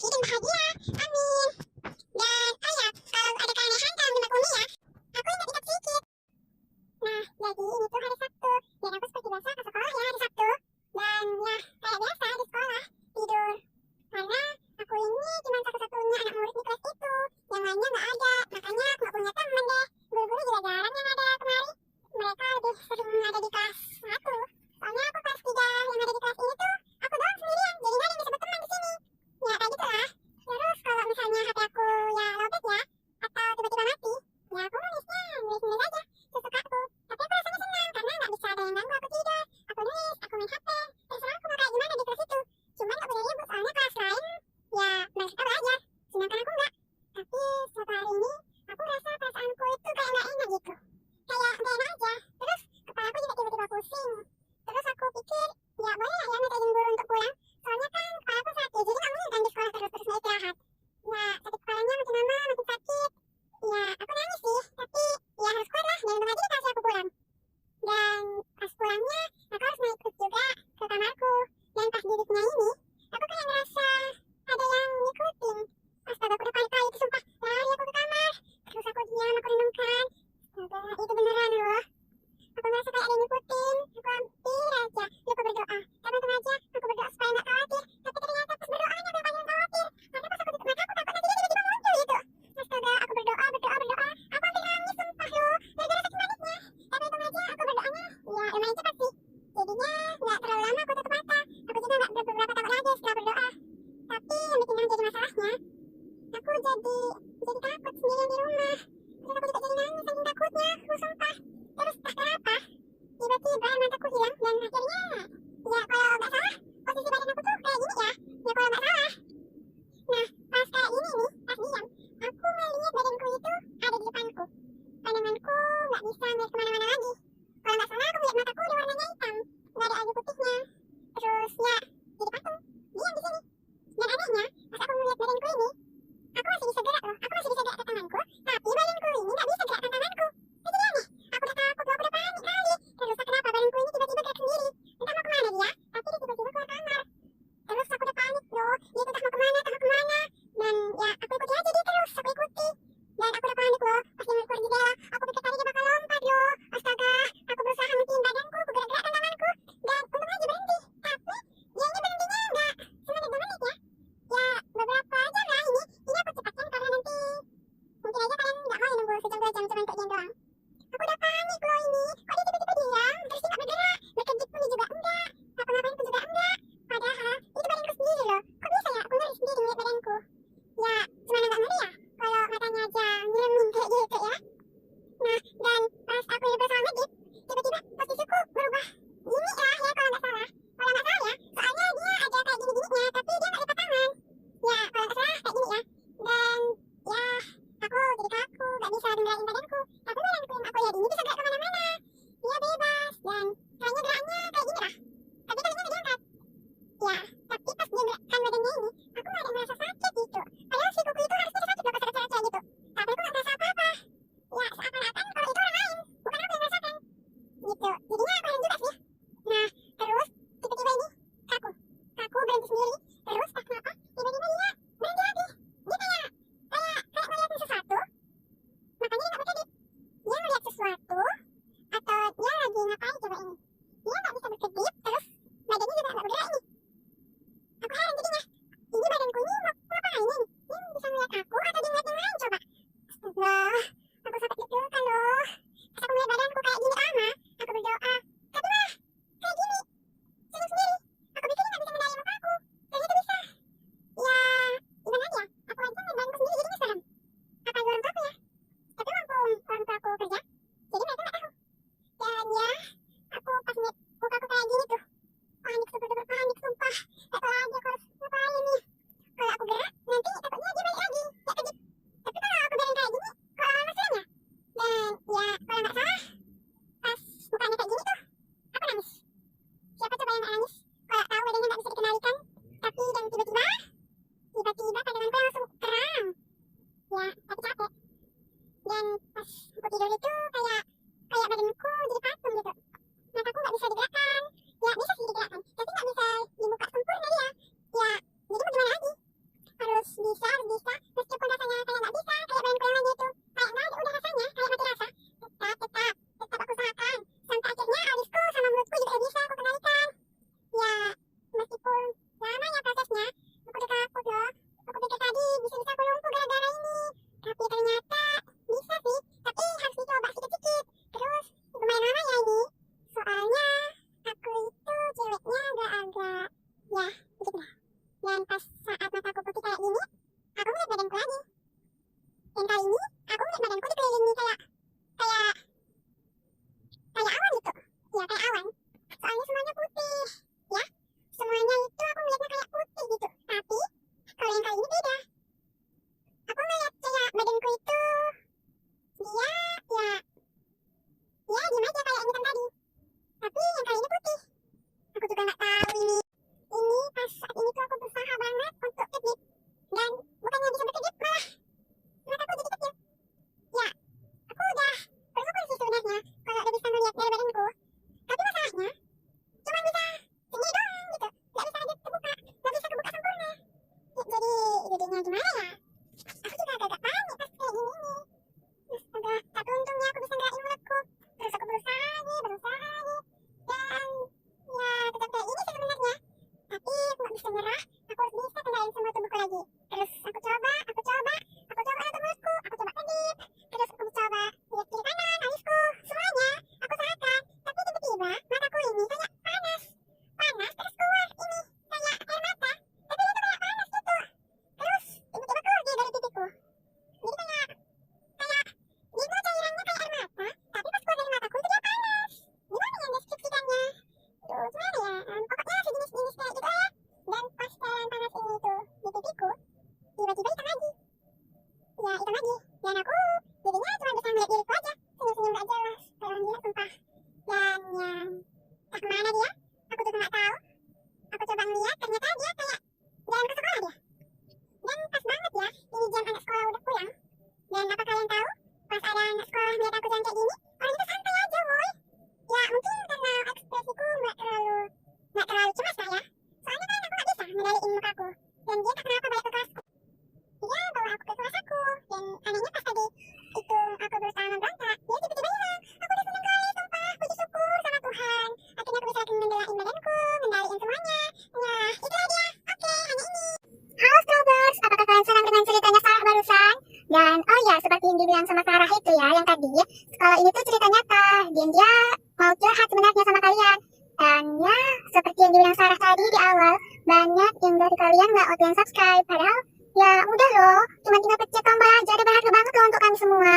rezeki dan bahagia. Amin. Dan oh ya, kalau ada keanehan dalam mimpiku nih ya, aku ingat-ingat sedikit. Nah, jadi ini tuh hari Sabtu, dan aku seperti biasa ke sekolah ya hari Sabtu. Dan ya, kayak biasa di sekolah, tidur. Karena aku ini cuma satu-satunya anak murid di kelas itu. Yang lainnya nggak ada, makanya aku nggak punya teman deh. Guru-guru juga jarang yang ada kemari. Mereka lebih sering ada di kelas 1. Soalnya aku kelas 3 yang ada di kelas ini tuh, aku doang sendirian, jadi nggak ada yang disebut teman di sini. Ya kayak gitu lah. Terus kalau misalnya HP aku ya lowbat ya, atau tiba-tiba mati, ya aku nulis aja sesuka aku. Tapi aku rasanya senang karena nggak bisa ada yang ganggu aku tidur. Aku nulis, aku main HP, terserah aku mau kayak gimana di kelas itu. Cuman nggak boleh ribut soalnya kelas lain ya mereka belajar, sedangkan aku nggak. Tapi suatu hari ini aku rasa perasaanku itu kayak nggak enak gitu, kayak nggak enak aja. Terus kepala aku juga tiba-tiba pusing. Terus aku pikir ya boleh lah ya mintain guru untuk pulang. Soalnya kan kepala aku sakit, jadi nggak mungkin kan di sekolah terus-terus nggak istirahat. Ya sakit kepalanya makin lama makin sakit. Ya aku nangis sih, tapi ya harus kuat lah, dan untung aja dikasih aku pulang. Dan pas pulangnya aku harus naik lift juga ke kamarku. Dan pas di liftnya ini aku kayak ngerasa ada yang ngikutin. Astaga, aku udah panik kali itu sumpah. Lari aku ke kamar, terus aku diam, aku renungkan. Astaga, itu beneran loh. Aku ngerasa kayak ada yang ngikutin. Aku hampir aja lupa berdoa. Karena untung aja aku berdoa supaya nggak khawatir. Tapi ternyata pas berdoanya aku yang paling khawatir. Karena pas aku tutup mata aku takut nanti dia tiba-tiba muncul gitu. Astaga, aku berdoa. Aku hampir nangis sumpah loh. Gara-gara saking paniknya. Tapi untung aja aku berdoanya ya lumayan cepat sih. Jadinya nggak terlalu lama aku tutup mata. Aku juga nggak beberapa takut lagi setelah berdoa. Tapi yang bikin yang jadi masalahnya, aku jadi takut sendirian di rumah. Terus aku juga jadi nangis saking takutnya. Aku sumpah. Terus tak kenapa, tiba-tiba air mataku hilang dan akhirnya ya kalau nggak salah posisi badan aku tuh kayak gini ya. Ya kalau nggak salah. Nah pas kayak gini nih, pas diam, aku melihat badanku itu ada di depanku. Pandanganku nggak bisa ngeliat kemana-mana lagi. Kalau nggak salah aku melihat mataku udah warnanya hitam, nggak ada abu putihnya. Terus ya jadi patung, diam di sini. Dan anehnya pas aku melihat badanku ini, aku masih bisa gerak loh, aku masih bisa gerak ke tanganku, tapi badan bisa, meskipun rasanya kayak nggak bisa, kayak badan yang lainnya itu kayak nggak ada udah rasanya, kayak mati rasa. Tetap aku usahakan sampai akhirnya alisku sama mulutku juga bisa aku kendalikan. Ya, meskipun lama ya prosesnya, aku udah takut loh. Aku pikir tadi bisa-bisa aku lumpuh gara-gara ini, tapi ternyata bisa sih, tapi harus dicoba sedikit-sedikit. Terus lumayan lama ya ini, soalnya aku itu ceweknya agak-agak ya begitu dah. Dan pas saat mataku putih kayak gini, aku ngeliat badanku lagi. Dan kali ini aku ngeliat badanku dikelilingi kayak awan gitu. Ya kayak awan. Soalnya semuanya putih. Ya, semuanya itu aku ngeliatnya kayak putih gitu. Tapi kalau yang kali ini beda. Aku ngeliat kayak badanku itu dia ya diem aja kayak ini kan tadi. Tapi yang kali ini putih. Aku juga nggak tahu ini. Ini pas saat ini tuh aku berusaha banget untuk kedip. Dan bukannya bisa berkedip, malah mataku jadi kecil. Ya, aku udah bersyukur sih sebenarnya kalau udah bisa ngeliat dari badanku. Tapi masalahnya cuma bisa segini doang gitu. Nggak bisa aja kebuka, nggak bisa kebuka sempurna. Ya, jadinya gimana ya? Aku juga agak panik pas kayak gini nih. Astaga, tapi untungnya aku bisa ngerain mulutku. Terus aku berusaha lagi. Dan ya tetap kayak gini sih sebenarnya. Tapi aku gak bisa nyerah, aku harus bisa kendaliin semua tubuhku lagi. Terus aku coba nutup mulutku, aku coba kedip. Terus aku coba lihat kiri kanan, alisku, semuanya aku usahakan. Tapi tiba-tiba mataku ini kayak panas terus keluar ini kayak air mata. Tapi itu kayak panas gitu. Terus tiba-tiba keluar dia dari pipiku. Jadi kayak dia tuh cairannya kayak air mata, tapi pas keluar dari mataku itu dia panas. Gimana yang deskripsikannya? Tuh, gimana ya? Pokoknya sejenis-jenis kayak gitu ya. Dan pas cairan panas ini tuh di pipiku, tiba-tiba hitam lagi. Ya, hitam lagi. Dan aku jadinya cuma bisa ngeliat diriku aja, senyum-senyum gak jelas. Kayak orang gila sumpah. Dan ya, tak kemana dia? Aku juga gak tahu. Aku coba ngeliat, ternyata dia kayak jalan ke sekolah dia. Dan pas banget ya, ini jam anak sekolah udah pulang. Dan apa kalian tahu? Pas ada anak sekolah lihat aku jalan kayak gini, orang itu santai aja, woy. Ya, mungkin karena ekspresiku nggak terlalu cemas lah ya. Soalnya kan aku nggak bisa ngendaliin mukaku. Dan dia tak kenapa balik ke kelasku. Dia bawa aku ke kelas aku. Dan anehnya pas tadi itu aku berusaha memberontak, dia tiba-tiba hilang. Aku udah seneng kali, sumpah. Puji syukur sama Tuhan. Akhirnya aku bisa lagi ngendaliin badanku, ngendaliin semuanya. Ya, itulah dia. Oke, hanya ini. Halo Strawbers, apakah kalian senang dengan ceritanya Sarah barusan? Dan oh ya, seperti yang dibilang sama Sarah itu ya, yang tadi, kalau ini tuh cerita nyata. Dia mau curhat sebenarnya sama kalian. Dan ya, seperti yang dibilang Sarah tadi di awal, banyak yang dari kalian nggak yang subscribe. Padahal ya mudah loh, cuma tinggal pencet tombol aja, udah berharga banget loh untuk kami semua.